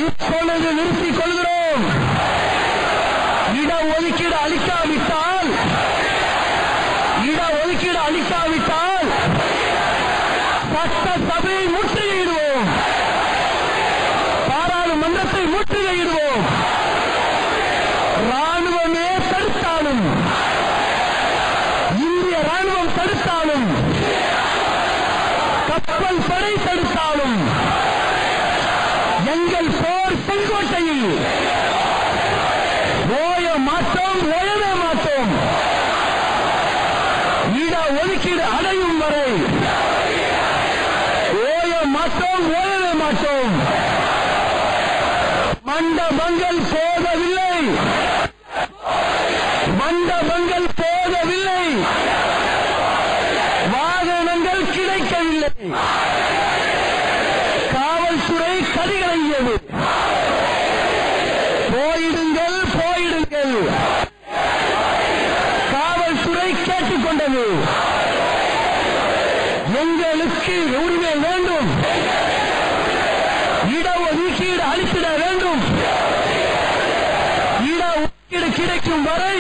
இப்பொழுது நிறுத்திக் கொள்கிறோம். இடஒதுக்கீடு அளிக்காவிட்டால் சட்டசபையை முற்றுகையிடுவோம், பாராளுமன்றத்தை முற்றுகையிடுவோம். ராணுவமே தடுத்தாலும், இந்திய ராணுவம் தடுத்தாலும், கப்பல் படை தடுத்தாலும், எங்கள் போர் செங்கோட்டையில் ஓயவே மாட்டோம். இடஒதுக்கீடு அடையும் வரை ஓயவே மாட்டோம். மண்டபங்கள் போதவில்லை, வாகனங்கள் கிடைக்கவில்லை, காவல்துறை கதிகலங்கியது. போயிடுங்கள், காவல்துறை கேட்டுக்கொண்டது. எங்களுக்கு உரிமை வேண்டும், இடஒதுக்கீடு அளித்திட வேண்டும். இடஒதுக்கீடு கிடைக்கும் வரை